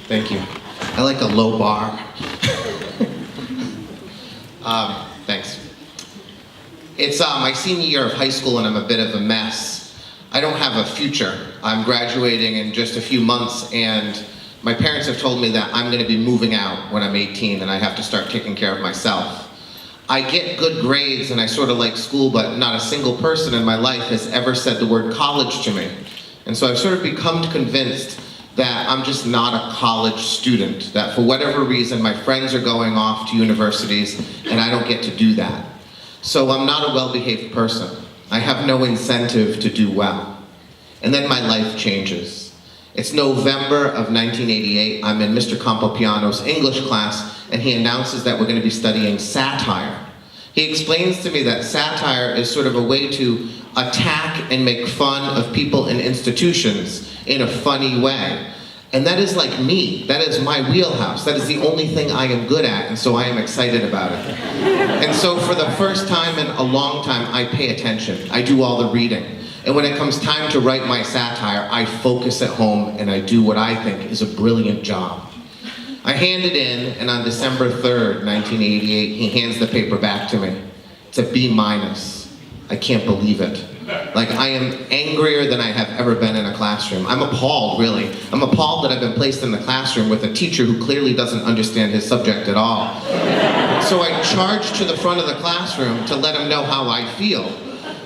Thank you. I like a low bar. Thanks. It's my senior year of high school and I'm a bit of a mess. I don't have a future. I'm graduating in just a few months and my parents have told me that I'm going to be moving out when I'm 18 and I have to start taking care of myself. I get good grades and I sort of like school, but not a single person in my life has ever said the word college to me. And so I've sort of become convinced that I'm just not a college student, that for whatever reason my friends are going off to universities and I don't get to do that. So I'm not a well-behaved person. I have no incentive to do well. And then my life changes. It's November of 1988, I'm in Mr. Campopiano's English class and he announces that we're going to be studying satire. He explains to me that satire is sort of a way to attack and make fun of people and institutions in a funny way. And that is like me. That is my wheelhouse. That is the only thing I am good at, and so I am excited about it. And so for the first time in a long time, I pay attention. I do all the reading. And when it comes time to write my satire, I focus at home and I do what I think is a brilliant job. I hand it in, and on December 3rd, 1988, he hands the paper back to me. It's a B-. I can't believe it. Like, I am angrier than I have ever been in a classroom. I'm appalled, really. I'm appalled that I've been placed in the classroom with a teacher who clearly doesn't understand his subject at all. So I charge to the front of the classroom to let him know how I feel.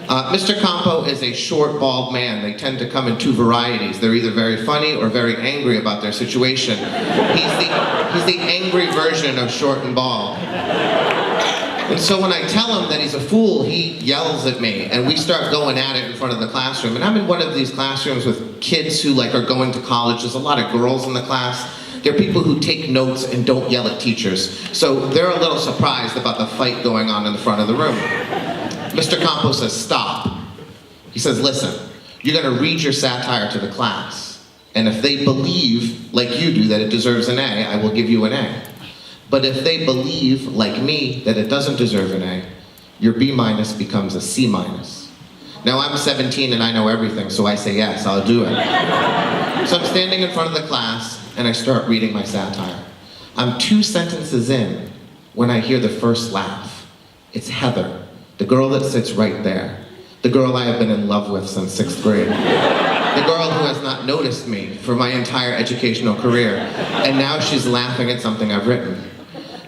Mr. Campo is a short, bald man. They tend to come in two varieties. They're either very funny or very angry about their situation. He's the angry version of short and bald. And so when I tell him that he's a fool, he yells at me, and we start going at it in front of the classroom. And I'm in one of these classrooms with kids who are going to college. There's a lot of girls in the class. They're people who take notes and don't yell at teachers. So they're a little surprised about the fight going on in the front of the room. Mr. Campo says, stop. He says, listen, you're going to read your satire to the class. And if they believe, like you do, that it deserves an A, I will give you an A. But if they believe, like me, that it doesn't deserve an A, your B- becomes a C-. Now I'm 17 and I know everything, so I say yes, I'll do it. So I'm standing in front of the class and I start reading my satire. I'm 2 sentences in when I hear the first laugh. It's Heather, the girl that sits right there. The girl I have been in love with since 6th grade. The girl who has not noticed me for my entire educational career. And now she's laughing at something I've written.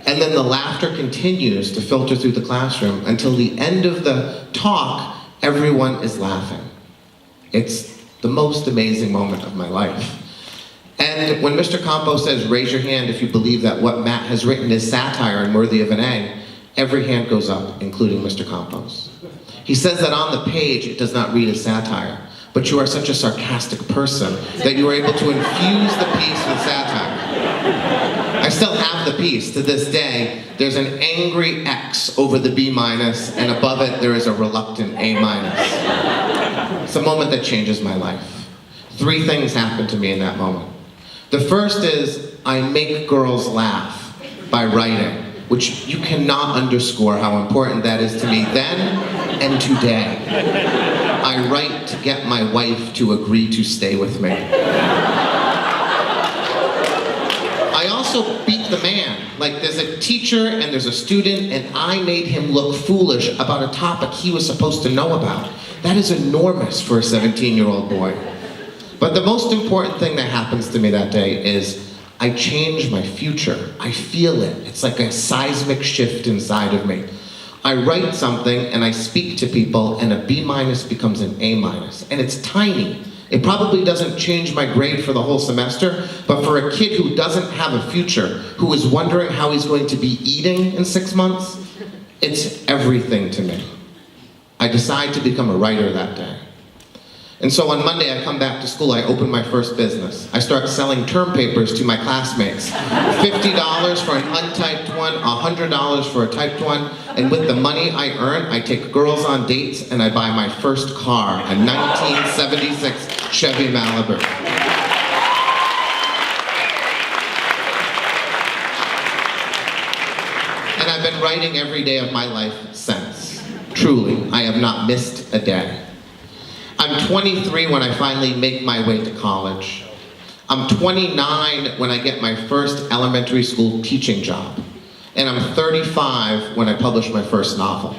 And then the laughter continues to filter through the classroom until the end of the talk, everyone is laughing. It's the most amazing moment of my life. And when Mr. Campo says, raise your hand if you believe that what Matt has written is satire and worthy of an A, every hand goes up, including Mr. Campo's. He says that on the page it does not read as satire, but you are such a sarcastic person that you are able to infuse the piece with satire. I still have the piece. To this day, there's an angry X over the B-, and above it there is a reluctant A-. It's a moment that changes my life. 3 things happen to me in that moment. The first is I make girls laugh by writing, which you cannot underscore how important that is to me then and today. I write to get my wife to agree to stay with me. I also beat the man. Like, there's a teacher and there's a student, and I made him look foolish about a topic he was supposed to know about. That is enormous for a 17-year-old boy. But the most important thing that happens to me that day is I change my future. I feel it. It's like a seismic shift inside of me. I write something and I speak to people and a B- becomes an A-. And it's tiny. It probably doesn't change my grade for the whole semester, but for a kid who doesn't have a future, who is wondering how he's going to be eating in 6 months, it's everything to me. I decide to become a writer that day. And so on Monday, I come back to school, I open my first business. I start selling term papers to my classmates. $50 for an untyped one, $100 for a typed one, and with the money I earn, I take girls on dates and I buy my first car, a 1976 Chevy Malibu. And I've been writing every day of my life since. Truly, I have not missed a day. I'm 23 when I finally make my way to college. I'm 29 when I get my first elementary school teaching job. And I'm 35 when I publish my first novel.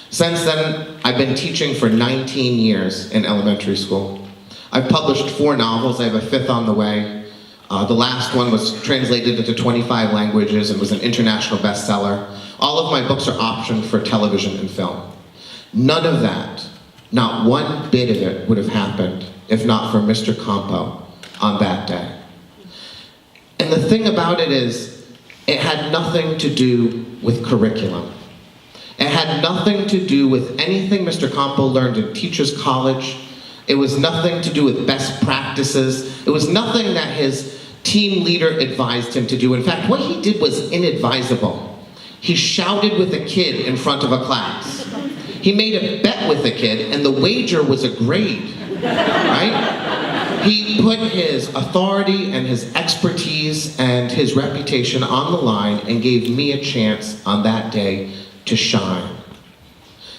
Since then, I've been teaching for 19 years in elementary school. I've published 4 novels. I have a 5th on the way. The last one was translated into 25 languages and was an international bestseller. All of my books are optioned for television and film. None of that, not one bit of it, would have happened if not for Mr. Campo on that day. And the thing about it is, it had nothing to do with curriculum. It had nothing to do with anything Mr. Campo learned in Teachers College. It was nothing to do with best practices. It was nothing that his team leader advised him to do. In fact, what he did was inadvisable. He shouted with a kid in front of a class. He made a bet with a kid, and the wager was a grade, right? He put his authority and his expertise and his reputation on the line and gave me a chance on that day to shine.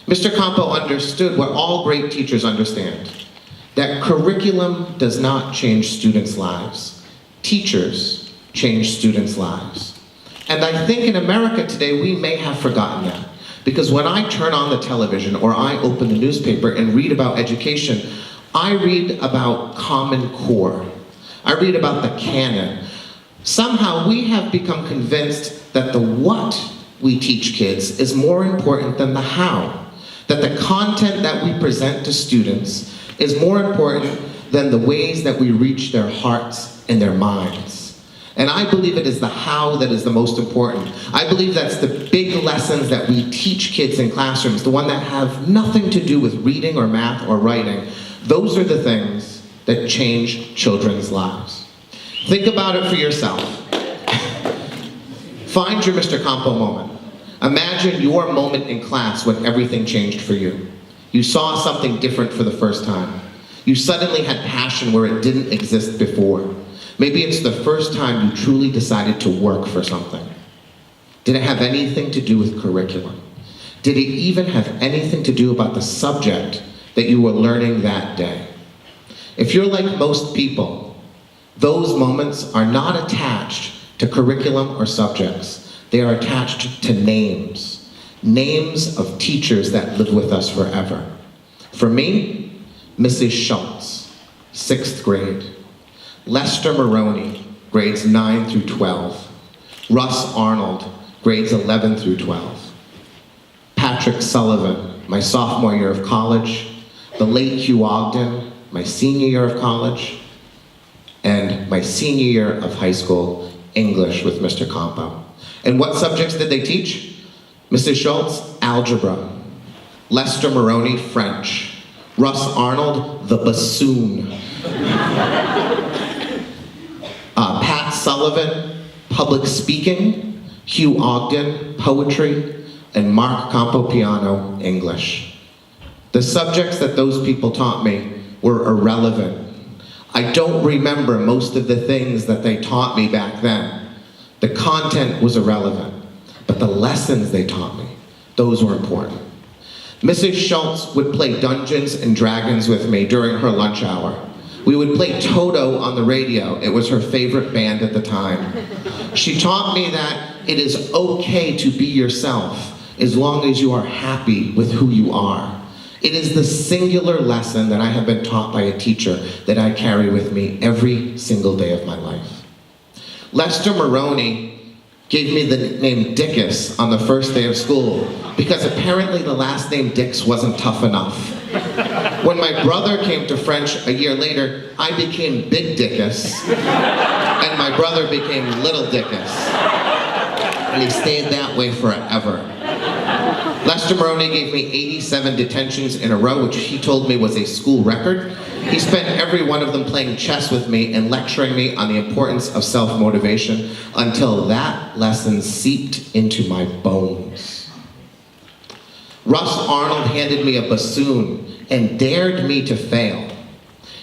Mr. Campo understood what all great teachers understand, that curriculum does not change students' lives. Teachers change students' lives. And I think in America today, we may have forgotten that. Because when I turn on the television or I open the newspaper and read about education, I read about Common Core. I read about the canon. Somehow we have become convinced that the what we teach kids is more important than the how. That the content that we present to students is more important than the ways that we reach their hearts and their minds. And I believe it is the how that is the most important. I believe that's the big lessons that we teach kids in classrooms, the one that have nothing to do with reading or math or writing. Those are the things that change children's lives. Think about it for yourself. Find your Mr. Campo moment. Imagine your moment in class when everything changed for you. You saw something different for the first time. You suddenly had passion where it didn't exist before. Maybe it's the first time you truly decided to work for something. Did it have anything to do with curriculum? Did it even have anything to do about the subject that you were learning that day? If you're like most people, those moments are not attached to curriculum or subjects. They are attached to names. Names of teachers that live with us forever. For me, Mrs. Schultz, 6th grade. Lester Maroney, grades 9 through 12. Russ Arnold, grades 11 through 12. Patrick Sullivan, my sophomore year of college. The late Hugh Ogden, my senior year of college. And my senior year of high school, English with Mr. Campo. And what subjects did they teach? Mrs. Schultz, algebra. Lester Maroney, French. Russ Arnold, the bassoon. Pat Sullivan, public speaking. Hugh Ogden, poetry. And Mark Campopiano, English. The subjects that those people taught me were irrelevant. I don't remember most of the things that they taught me back then. The content was irrelevant, but the lessons they taught me, those were important. Mrs. Schultz would play Dungeons and Dragons with me during her lunch hour. We would play Toto on the radio. It was her favorite band at the time. She taught me that it is okay to be yourself as long as you are happy with who you are. It is the singular lesson that I have been taught by a teacher that I carry with me every single day of my life. Lester Maroney gave me the name Dickus on the first day of school because apparently the last name Dix wasn't tough enough. When my brother came to French a year later, I became Big Dickus, and my brother became Little Dickus. And he stayed that way forever. Lester Maroney gave me 87 detentions in a row, which he told me was a school record. He spent every one of them playing chess with me and lecturing me on the importance of self-motivation until that lesson seeped into my bones. Russ Arnold handed me a bassoon and dared me to fail.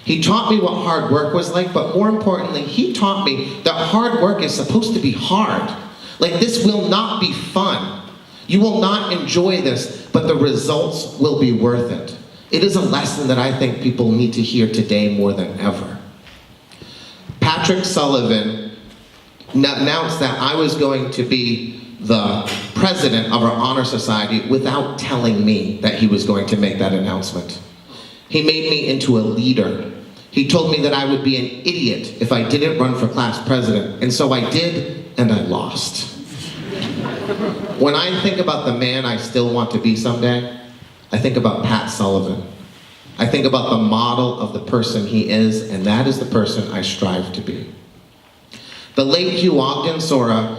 He taught me what hard work was like, but more importantly, he taught me that hard work is supposed to be hard. Like, this will not be fun. You will not enjoy this, but the results will be worth it. It is a lesson that I think people need to hear today more than ever. Patrick Sullivan announced that I was going to be the president of our honor society without telling me that he was going to make that announcement. He made me into a leader. He told me that I would be an idiot if I didn't run for class president, and so I did, and I lost. When I think about the man I still want to be someday, I think about Pat Sullivan. I think about the model of the person he is, and that is the person I strive to be. The late Hugh Ogden saw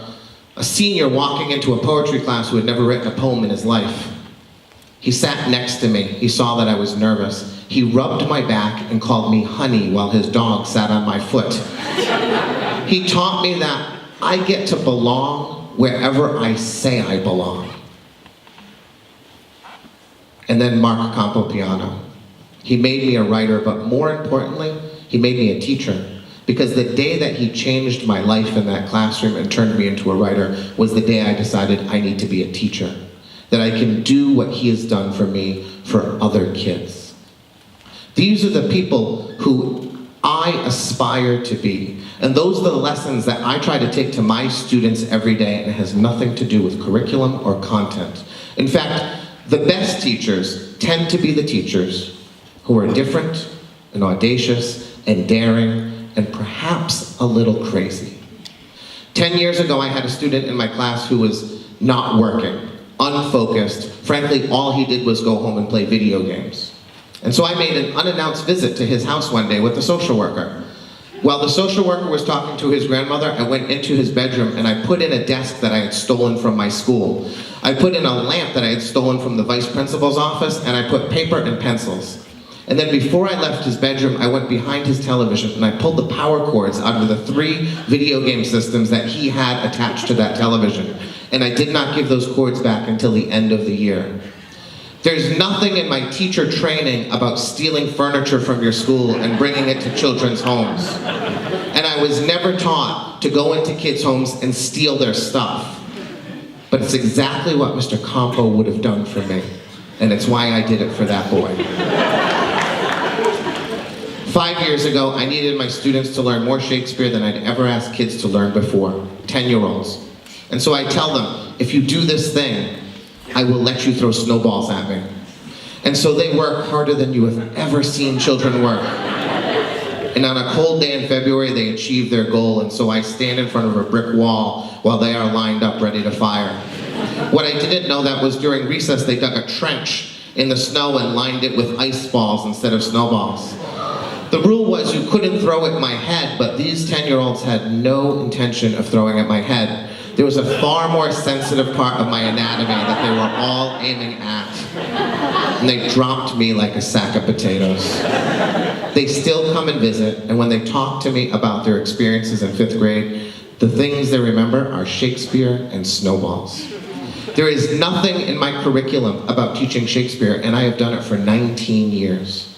a senior walking into a poetry class who had never written a poem in his life. He sat next to me. He saw that I was nervous. He rubbed my back and called me honey while his dog sat on my foot. He taught me that I get to belong wherever I say I belong. And then Mark Campopiano. He made me a writer, but more importantly, he made me a teacher. Because the day that he changed my life in that classroom and turned me into a writer was the day I decided I need to be a teacher. That I can do what he has done for me for other kids. These are the people who I aspire to be. And those are the lessons that I try to take to my students every day, and it has nothing to do with curriculum or content. In fact, the best teachers tend to be the teachers who are different and audacious and daring and perhaps a little crazy. 10 years ago, I had a student in my class who was not working, unfocused. Frankly, all he did was go home and play video games. And so I made an unannounced visit to his house one day with the social worker. While the social worker was talking to his grandmother, I went into his bedroom and I put in a desk that I had stolen from my school. I put in a lamp that I had stolen from the vice principal's office, and I put paper and pencils. And then before I left his bedroom, I went behind his television and I pulled the power cords out of the 3 video game systems that he had attached to that television. And I did not give those cords back until the end of the year. There's nothing in my teacher training about stealing furniture from your school and bringing it to children's homes. And I was never taught to go into kids' homes and steal their stuff. But it's exactly what Mr. Campo would have done for me. And it's why I did it for that boy. 5 years ago, I needed my students to learn more Shakespeare than I'd ever asked kids to learn before, 10-year-olds. And so I tell them, if you do this thing, I will let you throw snowballs at me. And so they work harder than you have ever seen children work. And on a cold day in February, they achieve their goal, and so I stand in front of a brick wall while they are lined up ready to fire. What I didn't know that was during recess, they dug a trench in the snow and lined it with ice balls instead of snowballs. The rule was you couldn't throw at my head, but these 10-year-olds had no intention of throwing at my head. There was a far more sensitive part of my anatomy that they were all aiming at. And they dropped me like a sack of potatoes. They still come and visit, and when they talk to me about their experiences in 5th grade, the things they remember are Shakespeare and snowballs. There is nothing in my curriculum about teaching Shakespeare, and I have done it for 19 years.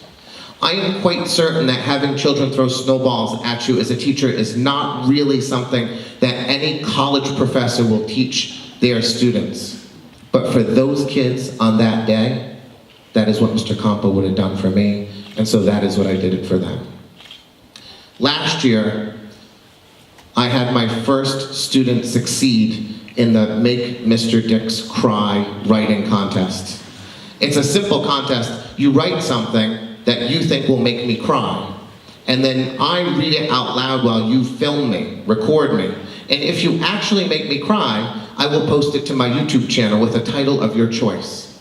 I am quite certain that having children throw snowballs at you as a teacher is not really something that any college professor will teach their students. But for those kids on that day, that is what Mr. Campo would have done for me, and so that is what I did it for them. Last year, I had my first student succeed in the Make Mr. Dix Cry writing contest. It's a simple contest. You write something that you think will make me cry. And then I read it out loud while you film me, record me. And if you actually make me cry, I will post it to my YouTube channel with a title of your choice.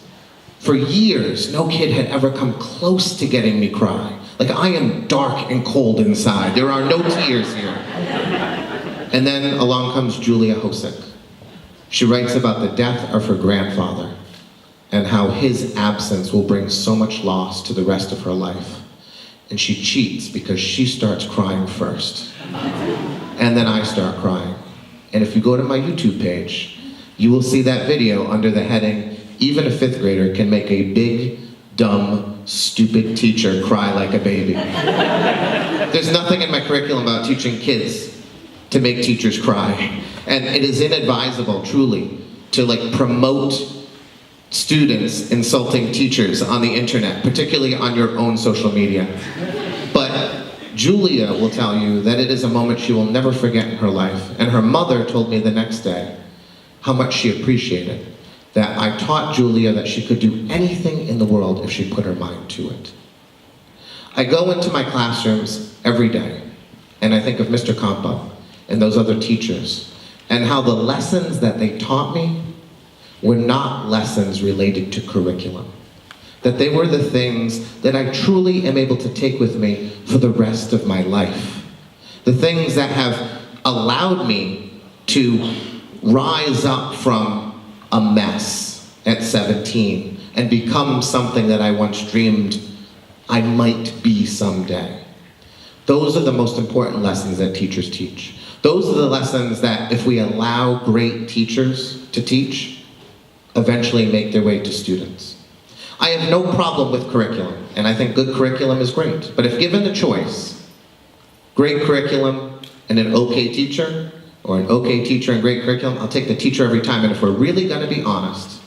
For years, no kid had ever come close to getting me cry. Like, I am dark and cold inside. There are no tears here. And then along comes Julia Hosick. She writes about the death of her grandfather and how his absence will bring so much loss to the rest of her life. And she cheats because she starts crying first. And then I start crying. And if you go to my YouTube page, you will see that video under the heading, "Even a 5th grader can make a big, dumb, stupid teacher cry like a baby." There's nothing in my curriculum about teaching kids to make teachers cry. And it is inadvisable, truly, to promote students insulting teachers on the internet, particularly on your own social media. But Julia will tell you that it is a moment she will never forget in her life, and her mother told me the next day how much she appreciated that I taught Julia that she could do anything in the world if she put her mind to it. I go into my classrooms every day, and I think of Mr. Campo and those other teachers, and how the lessons that they taught me were not lessons related to curriculum. That they were the things that I truly am able to take with me for the rest of my life. The things that have allowed me to rise up from a mess at 17 and become something that I once dreamed I might be someday. Those are the most important lessons that teachers teach. Those are the lessons that, if we allow great teachers to teach, eventually make their way to students. I have no problem with curriculum, and I think good curriculum is great. But if given the choice, great curriculum and an okay teacher, or an okay teacher and great curriculum, I'll take the teacher every time. And if we're really gonna be honest,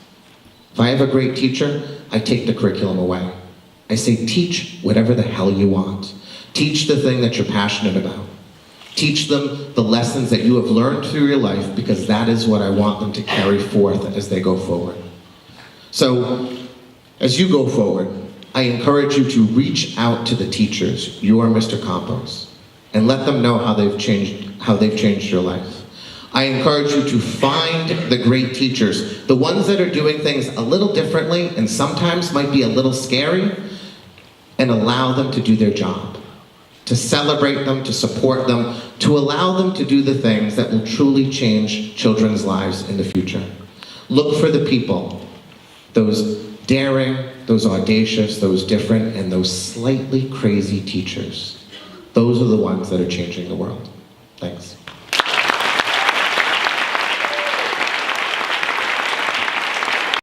if I have a great teacher, I take the curriculum away. I say, teach whatever the hell you want. Teach the thing that you're passionate about. Teach them the lessons that you have learned through your life, because that is what I want them to carry forth as they go forward. So, as you go forward, I encourage you to reach out to the teachers, your Mr. Campos, and let them know how they've changed your life. I encourage you to find the great teachers, the ones that are doing things a little differently and sometimes might be a little scary, and allow them to do their job. To celebrate them, to support them, to allow them to do the things that will truly change children's lives in the future. Look for the people, those daring, those audacious, those different, and those slightly crazy teachers. Those are the ones that are changing the world. Thanks.